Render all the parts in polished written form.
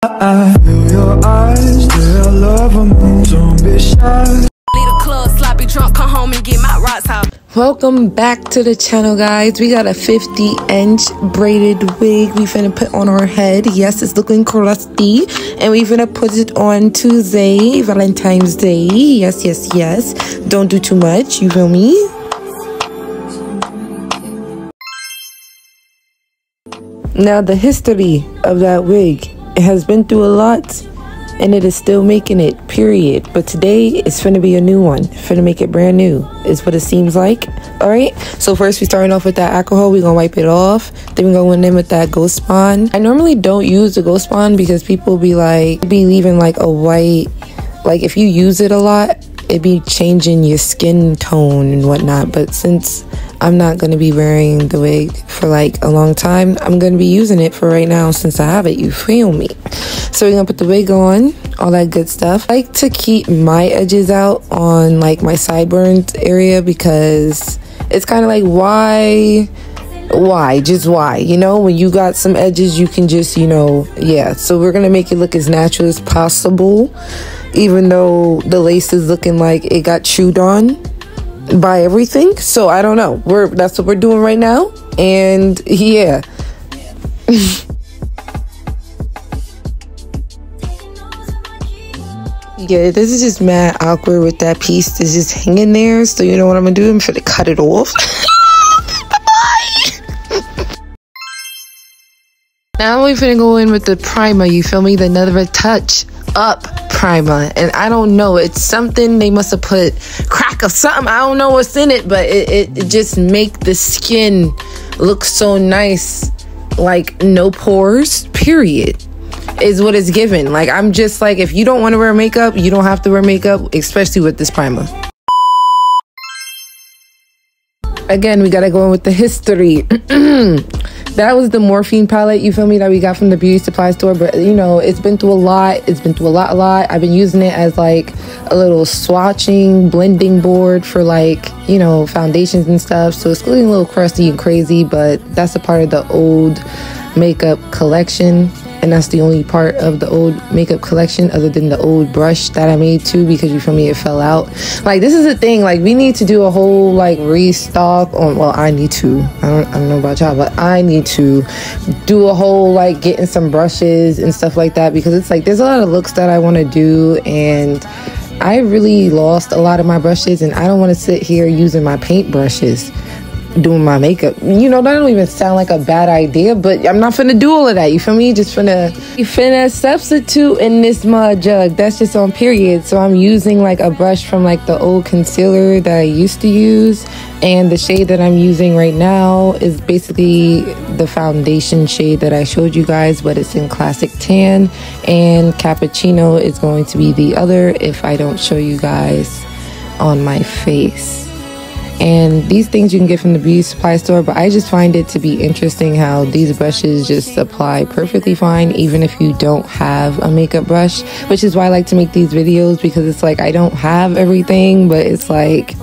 I feel your eyes, they're loving me. Don't be shy. Leave the club, sloppy drunk, come home and get my rocks out. Welcome back to the channel, guys. We got a 50-inch braided wig we finna put on our head. Yes, it's looking crusty, and we finna put it on Tuesday, Valentine's Day. Yes, yes, yes. Don't do too much, you feel me? Now, the history of that wig, it has been through a lot, and it is still making it, period. But today, it's finna be a new one. Finna make it brand new, is what it seems like. Alright, so first we starting off with that alcohol. We're gonna wipe it off. Then we're going in with that Ghost Spawn. I normally don't use the Ghost Spawn because people be leaving like a white, like if you use it a lot, it be changing your skin tone and whatnot. But since I'm not going to be wearing the wig for like a long time, I'm going to be using it for right now since I have it, you feel me? So we're going to put the wig on, all that good stuff. I like to keep my edges out on like my sideburns area because it's kind of like why, just why, you know, when you got some edges, you can just, you know, yeah. So we're going to make it look as natural as possible, even though the lace is looking like it got chewed on by everything. So I don't know, that's what we're doing right now. And yeah. Yeah, this is just mad awkward with that piece that's just hanging there. So you know what I'm gonna do? I'm gonna cut it off. Now we're finna go in with the primer, you feel me? The Never Touch Up primer. And I don't know, it's something they must have put crack or something. I don't know what's in it, but it just make the skin look so nice, like no pores, period, is what it's given. Like, I'm just like, if you don't want to wear makeup, you don't have to wear makeup, especially with this primer. Again, we gotta go in with the history. That was the Morphine palette, you feel me, that we got from the beauty supply store. But you know, it's been through a lot. It's been through a lot. I've been using it as like a little swatching, blending board for like, you know, foundations and stuff. So it's looking a little crusty and crazy, but that's a part of the old makeup collection. And that's the only part of the old makeup collection other than the old brush that I made too, because you feel me, it fell out. Like, this is the thing, like, we need to do a whole like restock on, well, I need to, I don't know about y'all, but I need to do a whole like getting some brushes and stuff like that, because it's like there's a lot of looks that I want to do, and I really lost a lot of my brushes, and I don't want to sit here using my paint brushes doing my makeup. You know, that don't even sound like a bad idea, but I'm not finna do all of that, you feel me? Just finna substitute in this mud jug. That's just on period. So I'm using like a brush from like the old concealer that I used to use, and the shade that I'm using right now is basically the foundation shade that I showed you guys, but it's in Classic Tan, and Cappuccino is going to be the other if I don't show you guys on my face. And these things you can get from the beauty supply store, but I just find it to be interesting how these brushes just apply perfectly fine even if you don't have a makeup brush, which is why I like to make these videos, because it's like I don't have everything, but it's like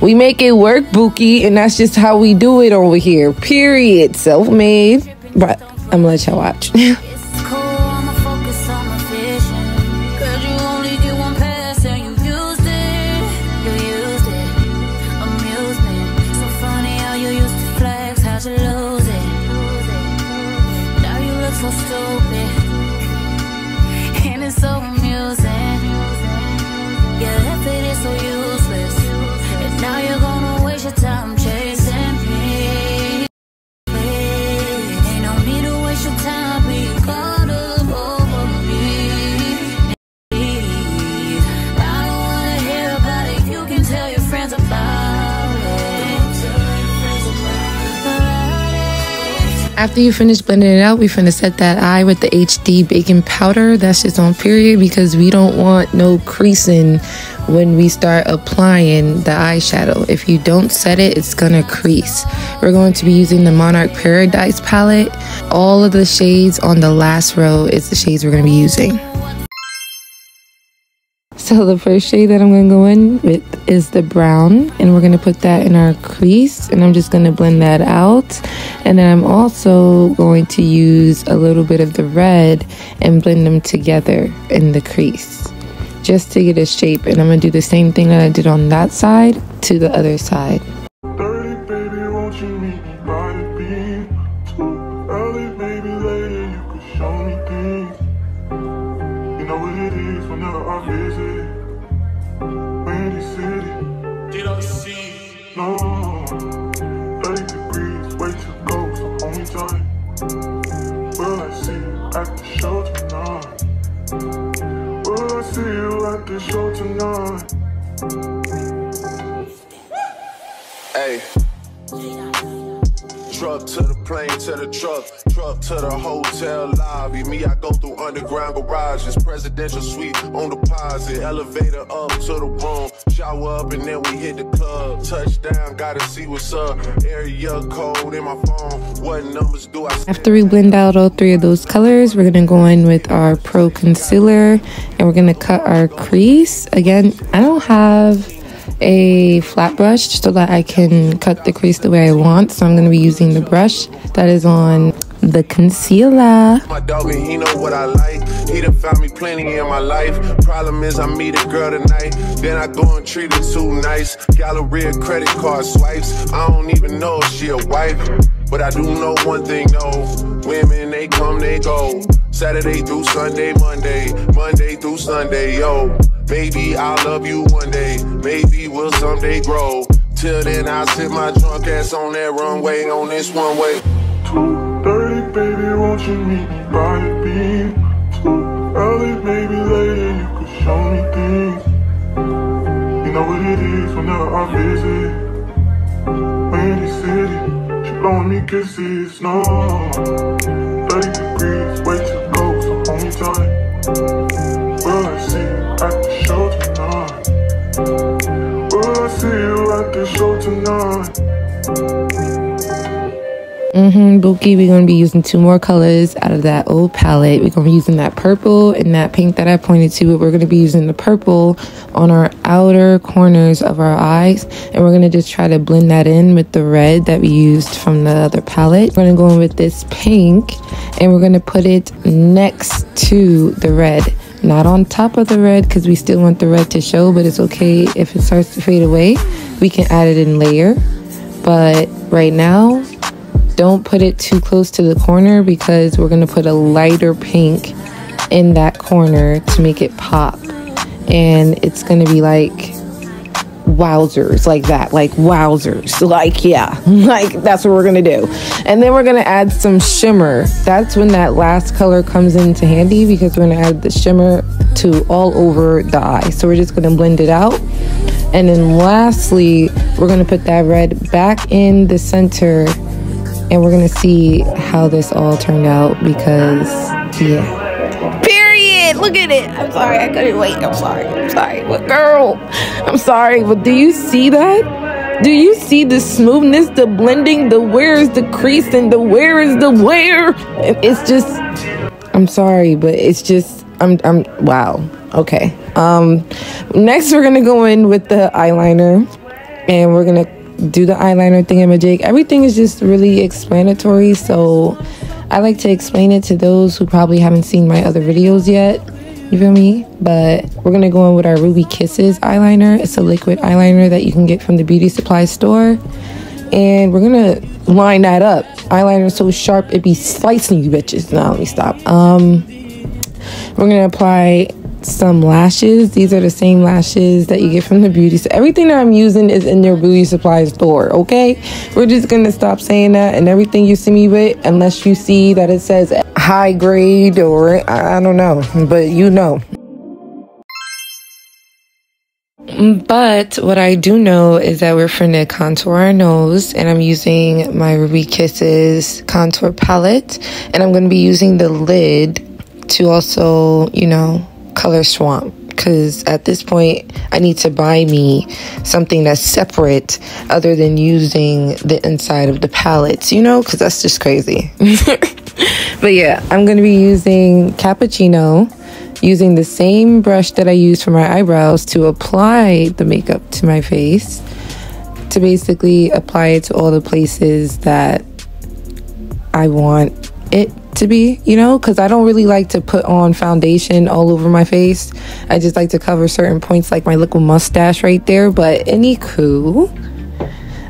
we make it work, Bookie, and that's just how we do it over here, period. Self-made. But I'm gonna let y'all watch. So stupid, and it's so amusing. Your effort is so useless, and now you're gonna waste your time chasing me. Ain't no need to waste your time being caught up over me. I don't wanna hear about it. You can tell your friends about it. After you finish blending it out, we finna set that eye with the HD baking powder. That's just on period, because we don't want no creasing when we start applying the eyeshadow. If you don't set it, it's gonna crease. We're going to be using the Monarch Paradise palette. All of the shades on the last row is the shades we're gonna be using. So the first shade that I'm going to go in with is the brown, and we're going to put that in our crease, and I'm just going to blend that out. And then I'm also going to use a little bit of the red and blend them together in the crease just to get a shape. And I'm going to do the same thing that I did on that side to the other side. Dirty baby, won't you meet me by the beam? Too early, maybe later you could show me things. You know what it is whenever I visit Windy City. No, 30 degrees, way to go, so hold me tight. Will I see you at the show tonight? Will I see you at the show tonight? Hey, truck to the plane, to the truck to the hotel lobby. Me, I go through underground garages, presidential suite on deposit, elevator up to the room, shower up and then we hit the club. Touchdown, gotta see what's up. Area code in my phone. What numbers do I see? After we blend out all three of those colors, we're gonna go in with our Pro Concealer, and we're gonna cut our crease. Again, I don't have a flat brush so that I can cut the crease the way I want, so I'm going to be using the brush that is on the concealer. My dog and he know what I like. He done found me plenty in my life. Problem is I meet a girl tonight, then I go and treat her too nice. Galleria credit card swipes. I don't even know if she a wife, but I do know one thing though. Women, they come, they go. Saturday through Sunday, Monday through Sunday, yo. Baby, I'll love you one day. Maybe we'll someday grow. Till then, I'll sit my drunk ass on that runway, on this one way. 2:30, baby, won't you meet me by the beam? Too early, maybe later you could show me things. You know what it is whenever I visit Windy City. She blowing me kisses, no. 30 degrees, way to go, so hold me tight. Will I see you at the show tonight? Will I see you at the show tonight? Bookie, we're going to be using two more colors out of that old palette. We're going to be using that purple and that pink that I pointed to, but we're going to be using the purple on our outer corners of our eyes, and we're going to just try to blend that in with the red that we used from the other palette. We're going to go in with this pink, and we're going to put it next to the red, not on top of the red, because we still want the red to show, but it's okay if it starts to fade away. We can add it in layer, but right now, don't put it too close to the corner because we're going to put a lighter pink in that corner to make it pop. And it's going to be like wowzers, like that, like wowzers, like, yeah, like that's what we're going to do. And then we're going to add some shimmer. That's when that last color comes into handy, because we're going to add the shimmer to all over the eye. So we're just going to blend it out. And then lastly, we're going to put that red back in the center, and we're gonna see how this all turned out, because yeah, period, look at it. I'm sorry, I couldn't wait. I'm sorry, what girl, I'm sorry, but do you see that? Do you see the smoothness, the blending, the where is the crease and the where is the where? It's just, I'm sorry, but it's just, I'm wow. Okay, next we're gonna go in with the eyeliner, and we're gonna do the eyeliner thingamajig. Everything is just really explanatory, so I like to explain it to those who probably haven't seen my other videos yet, you feel me? But we're gonna go in with our Ruby Kisses eyeliner. It's a liquid eyeliner that you can get from the beauty supply store, and we're gonna line that up. Eyeliner is so sharp it be slicing you bitches. Now let me stop. We're gonna apply some lashes. These are the same lashes that you get from the beauty. So everything that I'm using is in their beauty supply store, okay? We're just gonna stop saying that, and everything you see me with, unless you see that it says high grade or I don't know, but you know. But what I do know is that we're finna contour our nose, and I'm using my Ruby Kisses contour palette, and I'm gonna be using the lid to also, you know, color swamp, because at this point I need to buy me something that's separate other than using the inside of the palettes, you know, because that's just crazy. But yeah, I'm going to be using Cappuccino, using the same brush that I use for my eyebrows to apply the makeup to my face, to basically apply it to all the places that I want it to be, you know, because I don't really like to put on foundation all over my face. I just like to cover certain points, like my little mustache right there. But anywho,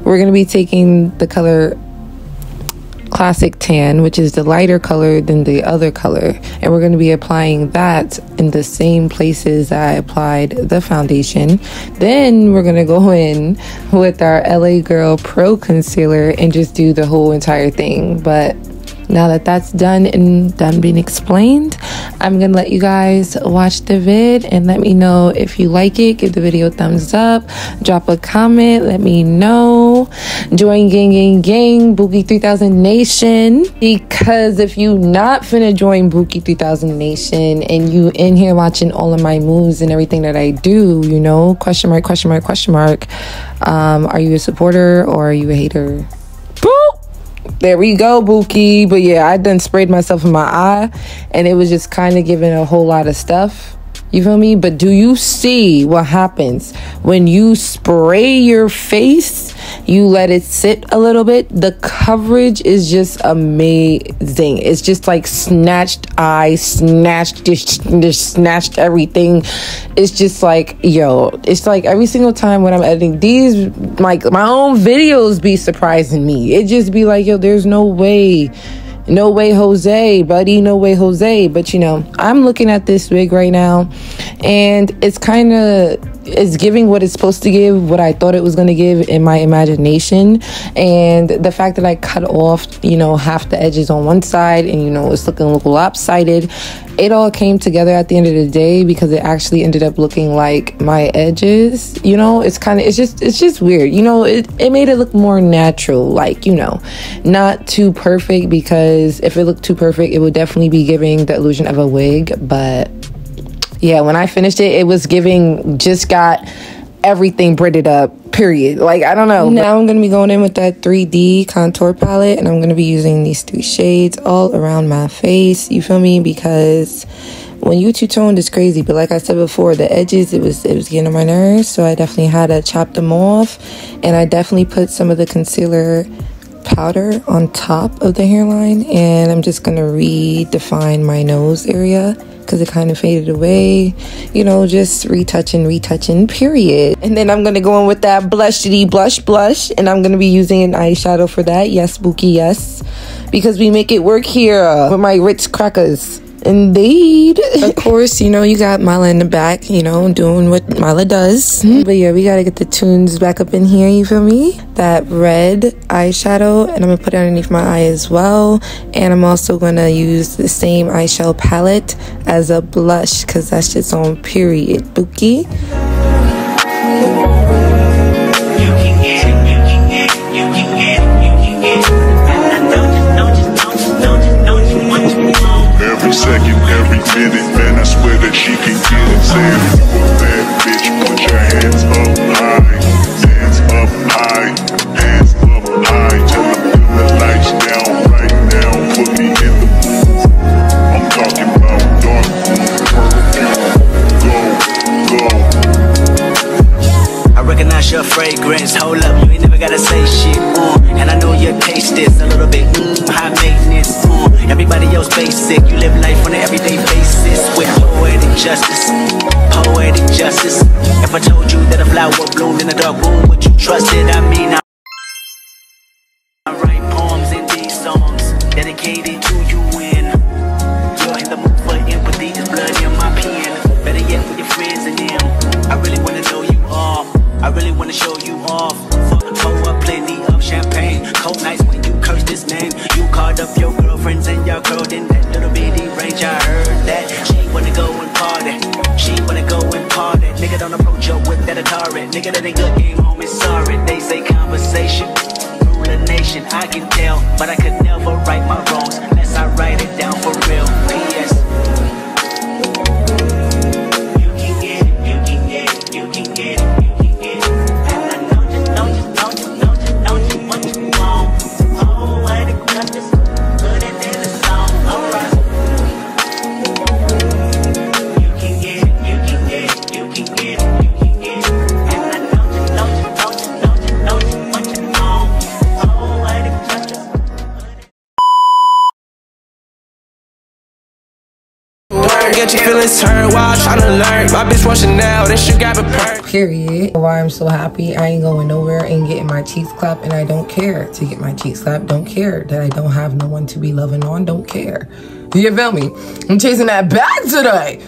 we're going to be taking the color Classic Tan, which is the lighter color than the other color, and we're going to be applying that in the same places that I applied the foundation. Then we're going to go in with our LA Girl Pro Concealer and just do the whole entire thing. But now that that's done and done being explained, I'm gonna let you guys watch the vid and let me know if you like it. Give the video a thumbs up, drop a comment, let me know. Join gang Bookie 3000 Nation, because if you not finna join Bookie 3000 Nation and you in here watching all of my moves and everything that I do, you know, question mark, are you a supporter or are you a hater? There we go, Bookie. But yeah, I done sprayed myself in my eye and it was just kind of giving a whole lot of stuff. You feel me? But do you see what happens when you spray your face? You let it sit a little bit. The coverage is just amazing. It's just like snatched eye, snatched everything. It's just like, yo, it's like every single time when I'm editing these, like my own videos be surprising me. It just be like, yo, there's no way. No way, Jose, buddy. No way, Jose. But, you know, I'm looking at this wig right now and it's kind of, it's giving what it's supposed to give, what I thought it was going to give in my imagination. And the fact that I cut off, you know, half the edges on one side and, you know, it's looking a little lopsided. It all came together at the end of the day because it actually ended up looking like my edges, you know. It's kind of, it's just weird, you know. It made it look more natural, like, you know, not too perfect, because if it looked too perfect it would definitely be giving the illusion of a wig. But yeah, when I finished it, it was giving, just got everything braided up, period. Like, I don't know. Now I'm going to be going in with that 3D contour palette and I'm going to be using these 3 shades all around my face. You feel me? Because when you two-toned, it's crazy. But like I said before, the edges, it was getting on my nerves. So I definitely had to chop them off. And I definitely put some of the concealer powder on top of the hairline. And I'm just going to redefine my nose area, because it kind of faded away, you know, just retouching, period. And then I'm gonna go in with that blushity blush, and I'm gonna be using an eyeshadow for that. Yes, Bookie, yes, because we make it work here with my Ritz crackers. Indeed. Of course, you know, you got Mala in the back, you know, doing what Mala does. But yeah, we gotta get the tunes back up in here, you feel me? That red eyeshadow, and I'm gonna put it underneath my eye as well. And I'm also gonna use the same eyeshadow palette as a blush, because that's just on period, Bookie. Every second, every minute, man, I swear that she can get it. Say if you a bad bitch, put your hands up high, hands up high, hands up high. Till I put the lights down right now, put me in the mood. I'm talking about dark go. I recognize your fragrance, hold up, you ain't never gotta say shit, and I know your taste is a little bit, high maintenance, everybody else basic, you live life on an everyday basis, with poetic justice, if I told you that a flower bloomed in a dark room, would you trust it? I mean, I write poems in these songs, dedicated to you when you're in the mood for empathy, is blood in my pen, better yet with your friends and them, I really wanna know you all, I really wanna show you off. Pour up plenty of champagne. Cold nights when you curse this name. You called up your girlfriends and y'all curled in that little bitty range. I heard that she wanna go and party. She wanna go and party. Nigga, don't approach her with that Atari. Nigga, that ain't good game, homie. Sorry, they say conversation rule a nation. I can tell, but I could never right my wrongs unless I write it down for real. P.S. You can get it. You can get it. You can get it. You feelings hurt while I try to learn. My bitch want Chanel, then she got a perk. Period. Why I'm so happy. I ain't going nowhere and getting my cheeks clapped, and I don't care to get my cheeks clapped. Don't care that I don't have no one to be loving on. Don't care. You feel me? I'm chasing that bag today.